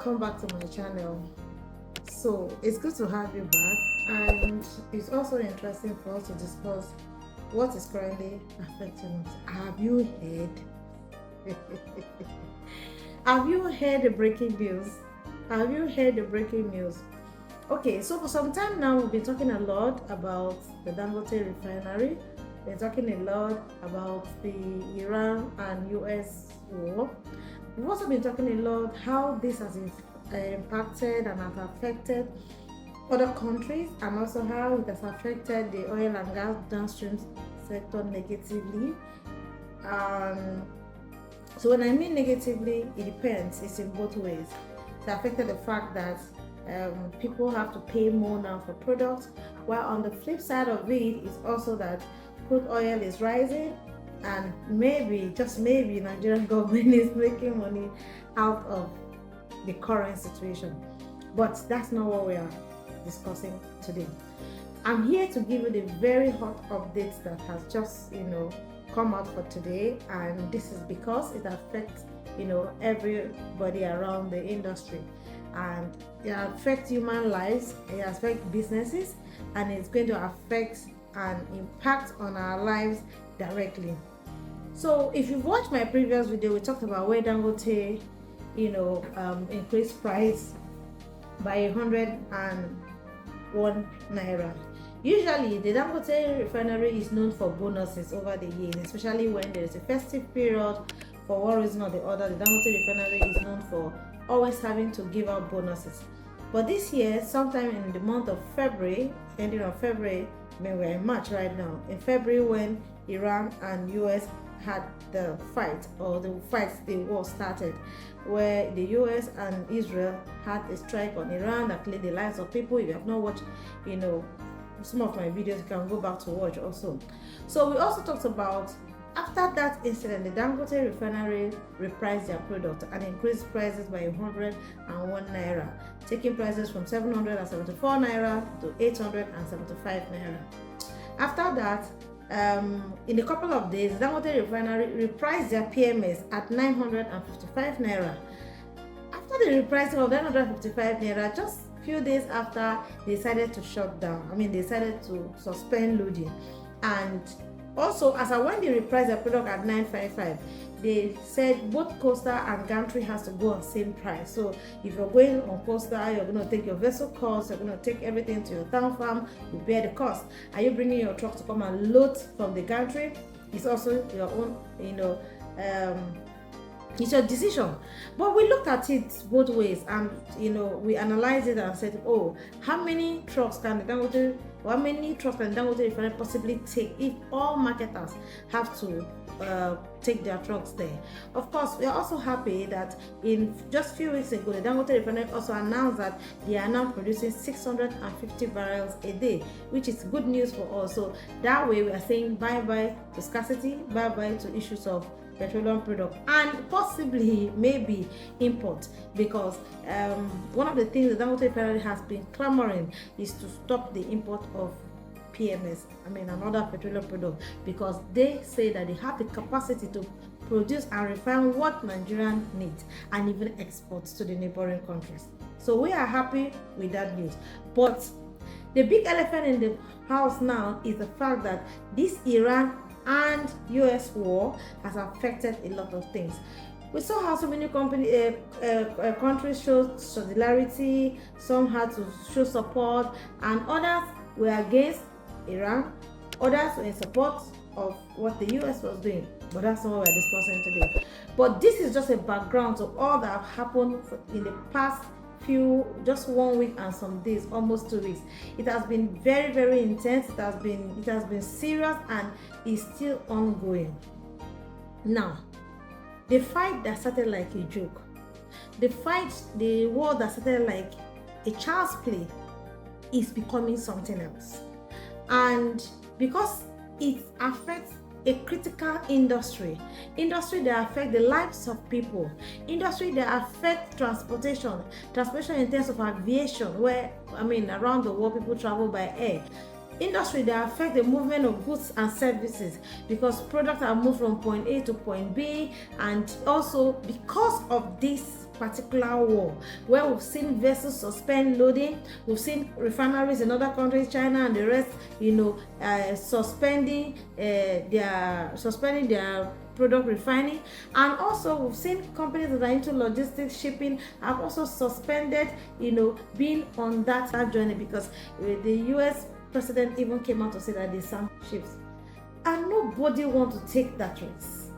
welcome back to my channel. So it's good to have you back, and it's also interesting for us to discuss what is currently affecting us. Have you heard? Have you heard the breaking news? Have you heard the breaking news? Okay, so for some time now we've been talking a lot about the Dangote refinery. We're talking a lot about the Iran and US war. We've also been talking a lot how this has impacted and has affected other countries, and also how it has affected the oil and gas downstream sector negatively. So when I mean negatively, it depends. It's in both ways. It affected the fact that people have to pay more now for products, while on the flip side of it is also that crude oil is rising, and maybe, just maybe, Nigerian government is making money out of the current situation. But that's not what we are discussing today. I'm here to give you the very hot updates that has just come out for today, and this is because it affects everybody around the industry, and it affects human lives, it affects businesses, and it's going to affect and impact on our lives directly. So if you've watched my previous video, we talked about where Dangote increased price by 101 naira. Usually the Dangote refinery is known for bonuses over the years, especially when there is a festive period. For one reason or the other, the Dangote refinery is known for always having to give out bonuses. But this year, sometime in the month of February, ending of February, we're in March right now, in February, when Iran and US had the fight, or the war started, where the US and Israel had a strike on Iran that claimed the lives of people. If you have not watched some of my videos, you can go back to watch also. So we also talked about, after that incident, the Dangote refinery repriced their product and increased prices by 101 naira, taking prices from 774 naira to 875 naira. After that, in a couple of days, Dangote refinery repriced their PMS at 955 naira. After the repricing of 955 naira, just a few days after, they decided to shut down. They decided to suspend loading. And also, as when they repriced their product at 955, they said both coastal and gantry has to go on same price. So if you're going on coastal, you're going to take your vessel cost, you're going to take everything to your town farm, you bear the cost. Are you bringing your truck to come and load from the gantry? It's also your own, it's your decision. But we looked at it both ways, and we analyzed it and said, oh, how many trucks can Dangote refinery possibly take if all marketers have to take their trucks there? Of course, we are also happy that in just a few weeks ago, the Dangote refinery also announced that they are now producing 650 barrels a day, which is good news for us. So that way we are saying bye-bye to scarcity, bye-bye to issues of petroleum product, and possibly maybe import, because one of the things the Dangote refinery has been clamoring is to stop the import of PMS, another petroleum product, because they say that they have the capacity to produce and refine what Nigerian needs and even export to the neighboring countries. So we are happy with that news. But the big elephant in the house now is the fact that this Iran and US war has affected a lot of things. We saw how so many countries showed solidarity, some had to show support, and others were against Iran, others were in support of what the US was doing. But that's not what we're discussing today. But this is just a background to all that have happened in the past just 1 week and some days, almost 2 weeks. It has been very, very intense. It has been serious, and is still ongoing. Now, the fight that started like a joke, the war that started like a child's play, is becoming something else. And because it affects a critical industry that affect the lives of people, industry that affect transportation in terms of aviation, where around the world people travel by air, industry that affect the movement of goods and services, because products are moved from point A to point B, and also because of this particular war, where we've seen vessels suspend loading, we've seen refineries in other countries, China and the rest, suspending their product refining. And also we've seen companies that are into logistics, shipping, have also suspended, being on that journey, because the US president even came out to say that they sank ships. And nobody want to take that risk.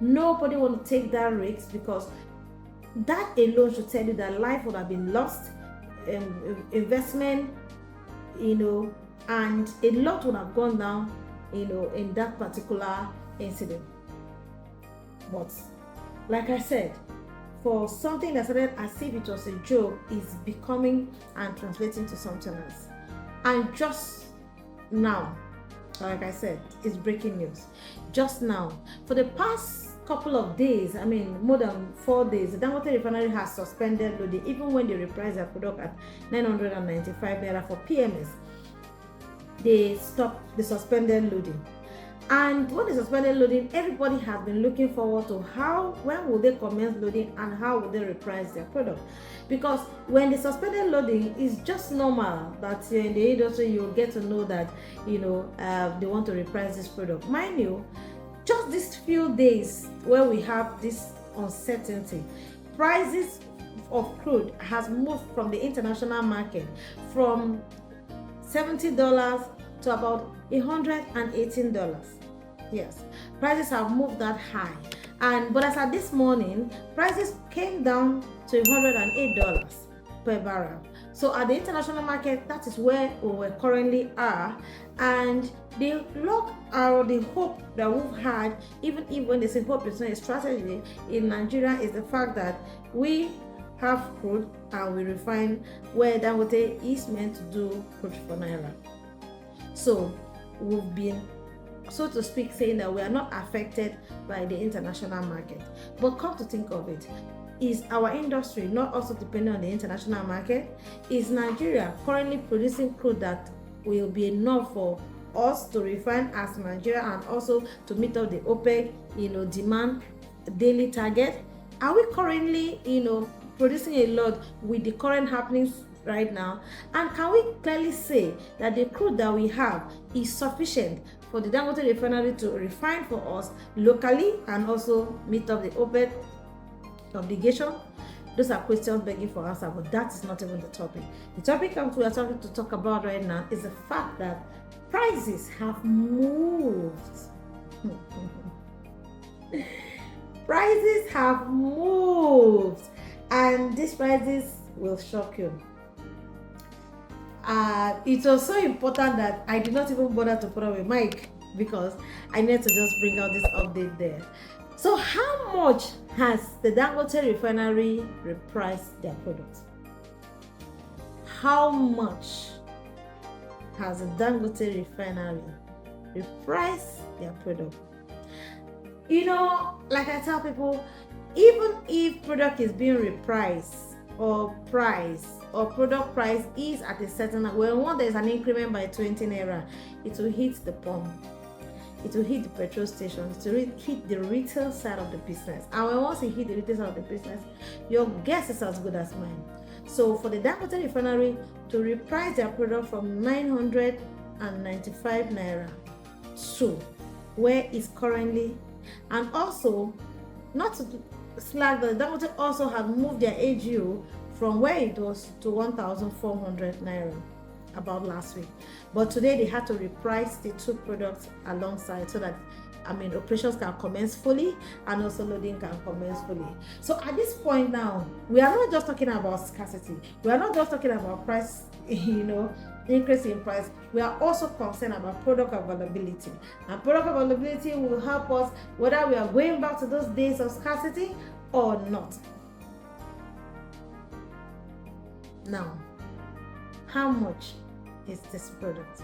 Nobody want to take that risk, because that alone should tell you that life would have been lost, investment, and a lot would have gone down, in that particular incident. But like I said, for something that started as if it was a joke is becoming and translating to something else. And just now, like I said, it's breaking news. Just now, for the past couple of days, more than 4 days, the Dangote refinery has suspended loading, even when they reprice their product at 995 naira for PMS. They suspended loading. And when they suspended loading, everybody has been looking forward to when will they commence loading and how will they reprice their product. Because when they suspended loading, it's just normal that in the industry you'll get to know that they want to reprice this product. Mind you, just these few days where we have this uncertainty, prices of crude has moved from the international market from $70 to about $118. Yes, prices have moved that high. But as at this morning, prices came down to $108 per barrel. So at the international market, that is where we currently are. And the luck or the hope that we've had, even when they say hope is not a strategy in Nigeria, is the fact that we have crude and we refine, where Dangote is meant to do crude for Naira. So we've been, so to speak, saying that we are not affected by the international market. But come to think of it, is our industry not also dependent on the international market? Is Nigeria currently producing crude that will be enough for us to refine as Nigeria and also to meet up the OPEC, demand daily target? Are we currently, producing a lot with the current happenings right now? And can we clearly say that the crude that we have is sufficient for the Dangote refinery to refine for us locally and also meet up the OPEC obligation? Those are questions begging for answer, but that is not even the topic. The topic we are talking to talk about right now is the fact that prices have moved. Prices have moved, and these prices will shock you. It was so important that I did not even bother to put on a mic, because I needed to just bring out this update there. So how much has the Dangote refinery repriced their product? How much has the Dangote refinery repriced their product? Like I tell people, even if product is being repriced or product price is at a certain, when there is an increment by 20 naira, it will hit the pump, it will hit the petrol station, it will hit the retail side of the business. And when once it hit the retail side of the business, your guess is as good as mine. So for the Dangote refinery to reprice their product from 995 naira to where it's currently, and also not to slack that Dangote also have moved their AGO from where it was to 1,400 naira about last week. But today they had to reprice the two products alongside so that operations can commence fully and also loading can commence fully. So at this point now, we are not just talking about scarcity. We are not just talking about price, increase in price. We are also concerned about product availability. And product availability will help us whether we are going back to those days of scarcity or not. Now, how much is this product?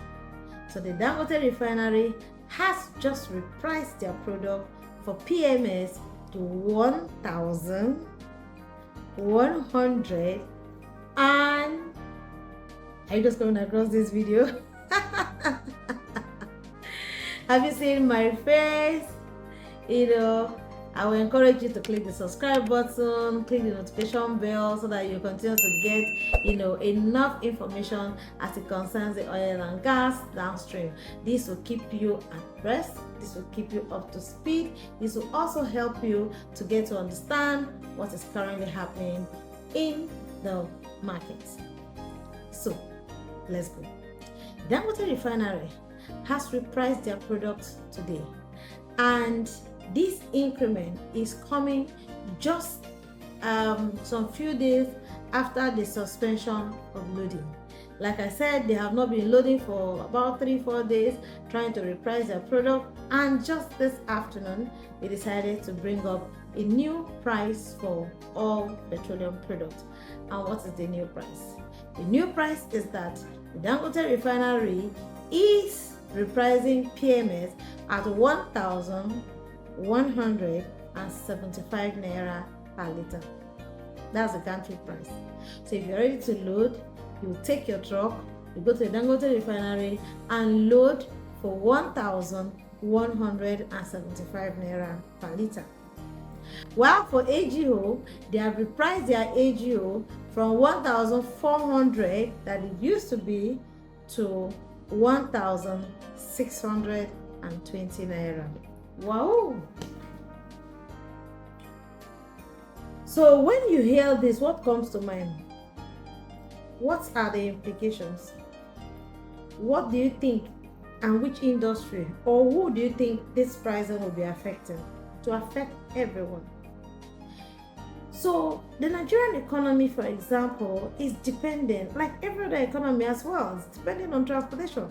So the Dangote refinery has just repriced their product for PMS to 1,100 and are you just coming across this video? Have you seen my face? I will encourage you to click the subscribe button, click the notification bell, so that you continue to get, enough information as it concerns the oil and gas downstream. This will keep you at rest. This will keep you up to speed. This will also help you to get to understand what is currently happening in the market. So let's go. Dangote Refinery has repriced their products today, and this increment is coming just some few days after the suspension of loading. Like I said, they have not been loading for about 3-4 days, trying to reprice their product, and just this afternoon they decided to bring up a new price for all petroleum products. And what is the new price? The new price is that the Dangote Refinery is repricing PMS at 1,175 naira per liter. That's the gantry price. So if you're ready to load, you take your truck, you go to the Dangote Refinery and load for 1,175 naira per liter. While for AGO, they have repriced their AGO from 1,400 that it used to be to 1,620 naira. Wow! So when you hear this, what comes to mind? What are the implications? What do you think, and which industry or who do you think this pricing will be affecting? To affect everyone. So the Nigerian economy, for example, is dependent, like every other economy as well, it's dependent on transportation.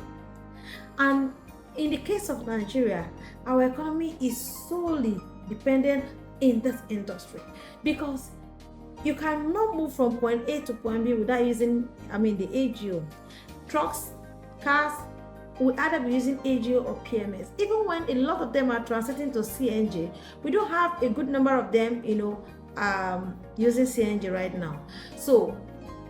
And in the case of Nigeria, our economy is solely dependent in this industry, because you cannot move from point A to point B without using, the AGO. Trucks, cars will either be using AGO or PMS. Even when a lot of them are transiting to CNG, we don't have a good number of them, using CNG right now. So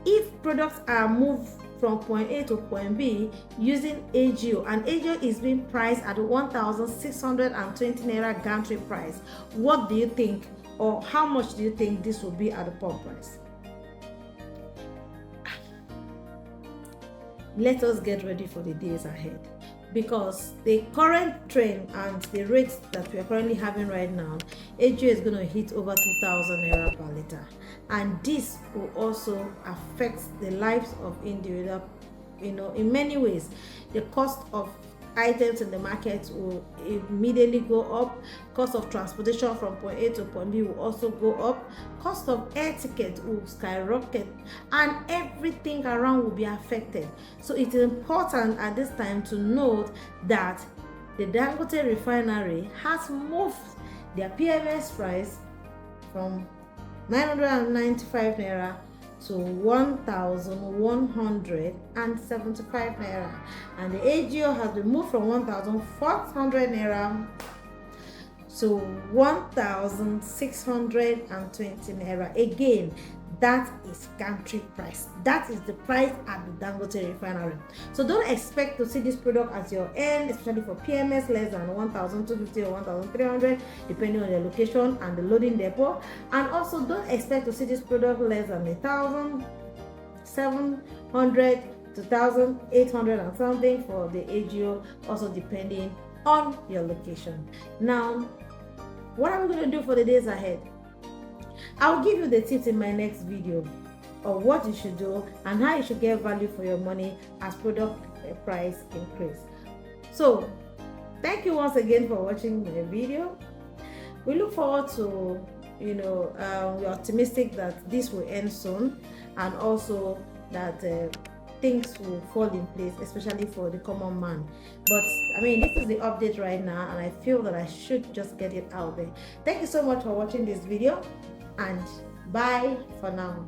if products are moved from point A to point B using AGO, and AGO is being priced at 1,620 naira gantry price, what do you think, or how much do you think this will be at the pump price? Let us get ready for the days ahead, because the current trend and the rates that we are currently having right now, AGO is going to hit over 2,000 naira per liter, and this will also affect the lives of individuals. In many ways, the cost of items in the market will immediately go up. Cost of transportation from point A to point B will also go up. Cost of air ticket will skyrocket, and everything around will be affected. So it is important at this time to note that the Dangote Refinery has moved their PMS price from 995 naira to 1,175 naira, and the AGO has been moved from 1,400 naira to 1,620 naira. Again, that is gantry price. That is the price at the Dangote Refinery. So don't expect to see this product at your end, especially for PMS, less than 1,250 or 1,300, depending on your location and the loading depot. And also don't expect to see this product less than 1,700 to 1,800 and something for the AGO, also depending on your location. Now, what are we going to do for the days ahead? I'll give you the tips in my next video of what you should do and how you should get value for your money as product price increase. So thank you once again for watching the video. We look forward to, we're optimistic that this will end soon, and also that things will fall in place, especially for the common man. But this is the update right now, and I feel that I should just get it out there. Thank you so much for watching this video, and bye for now.